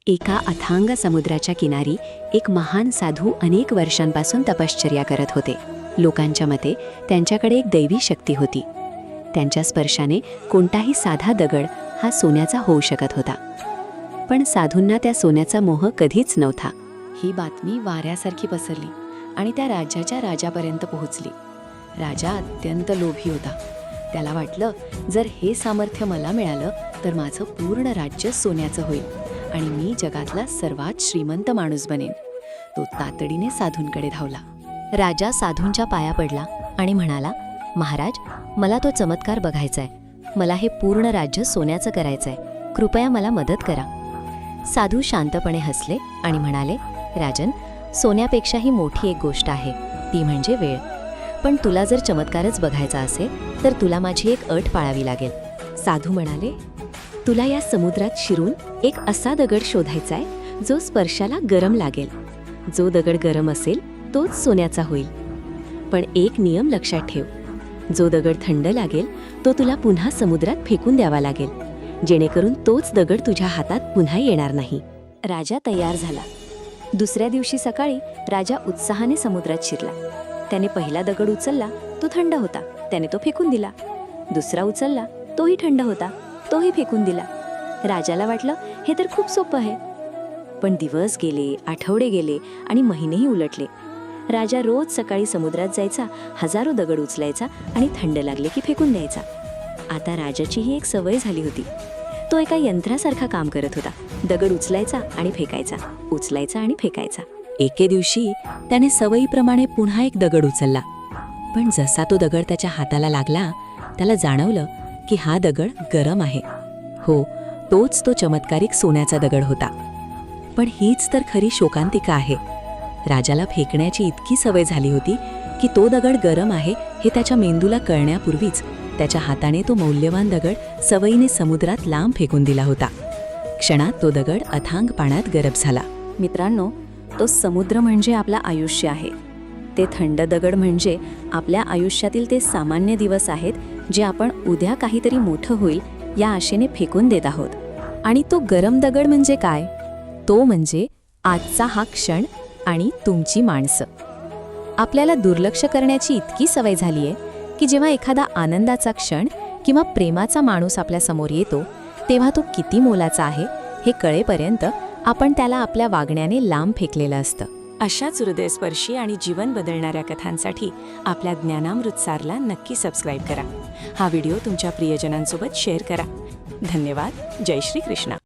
एका अथांग समुद्राच्या किनारी एक महान साधू अनेक वर्षांपासून तपश्चर्या करत होते. लोकांच्या मते त्यांच्याकडे एक दैवी शक्ती होती. त्यांच्या स्पर्शाने कोणताही साधा दगड हा सोन्याचा होऊ शकत होता. पण साधूंना त्या सोन्याचा मोह कधीच नव्हता. ही बातमी वाऱ्यासारखी पसरली आणि त्या राज्याच्या राजापर्यंत पोहोचली. राजा अत्यंत लोभी होता. त्याला वाटलं, जर हे सामर्थ्य मला मिळालं तर माझं पूर्ण राज्य सोन्याचं होईल आणि मी जगातला सर्वात श्रीमंत माणूस बनेन. तो तातडीने साधूंकडे धावला. राजा साधूंच्या पाया पडला आणि म्हणाला, महाराज, मला तो चमत्कार बघायचाय. मला हे पूर्ण राज्य सोन्याचं करायचंय. कृपया मला मदत करा. साधू शांतपणे हसले आणि म्हणाले, राजन, सोन्यापेक्षाही मोठी एक गोष्ट आहे, ती म्हणजे वेळ. पण तुला जर चमत्कारच बघायचा असेल तर तुला माझी एक अट पाळावी लागेल. साधू म्हणाले, तुला या समुद्रात शिरून एक असा दगड शोधायचा आहे जो स्पर्शाला गरम लागेल. जो दगड गरम असेल तोच सोन्याचा होईल. पण एक नियम लक्षात ठेव, जो दगड थंड लागेल तो तुला पुन्हा समुद्रात फेकून द्यावा लागेल, जेणेकरून तोच दगड तुझ्या हातात पुन्हा येणार नाही. राजा तयार झाला. दुसऱ्या दिवशी सकाळी राजा उत्साहाने समुद्रात शिरला. त्याने पहिला दगड उचलला, तो थंड होता, त्याने तो फेकून दिला. दुसरा उचलला, तोही थंड होता, तोही फेकून दिला. राजाला वाटलं, हे तर खूप सोपं आहे. पण दिवस गेले, आठवडे गेले आणि महिनेही उलटले. राजा रोज सकाळी समुद्रात जायचा, हजारो दगड उचलायचा आणि थंड लागले की फेकून द्यायचा. आता राजाची ही एक सवय झाली होती. तो एका यंत्रासारखा काम करत होता. दगड उचलायचा आणि फेकायचा, उचलायचा आणि फेकायचा. एके दिवशी त्याने सवयीप्रमाणे पुन्हा एक दगड उचलला. पण जसा तो दगड त्याच्या हाताला लागला, त्याला जाणवलं की हा दगड गरम आहे. हो, तोच तो चमत्कारिक सोन्याचा दगड होता. पण हीच तर खरी शोकांतिका आहे. राजाला फेकण्याची इतकी सवय झाली होती की तो दगड गरम आहे हे त्याच्या मेंदूला कळण्यापूर्वीच त्याच्या हाताने तो मौल्यवान दगड सवयीने समुद्रात लांब फेकून दिला होता. क्षणात तो दगड अथांग पाण्यात गरम झाला. मित्रांनो, तो समुद्र म्हणजे आपलं आयुष्य आहे. ते थंड दगड म्हणजे आपल्या आयुष्यातील ते सामान्य दिवस आहेत जे आपण उद्या काहीतरी मोठं होईल या आशेने फेकून देत आहोत. आणि तो गरम दगड म्हणजे काय? तो म्हणजे आजचा हा क्षण आणि तुमची माणसं. आपल्याला दुर्लक्ष करण्याची इतकी सवय झाली आहे की जेव्हा एखादा आनंदाचा क्षण किंवा प्रेमाचा माणूस आपल्या समोर येतो तेव्हा तो किती मोलाचा आहे हे कळेपर्यंत आपण त्याला आपल्या वागण्याने लांब फेकलेलं असतं. अशाच हृदयस्पर्शी आणि जीवन बदलणाऱ्या कथांसाठी आपल्या ज्ञानामृतसारला नक्की सबस्क्राईब करा. हा व्हिडिओ तुमच्या प्रियजनांसोबत शेअर करा. धन्यवाद. जय श्री कृष्ण.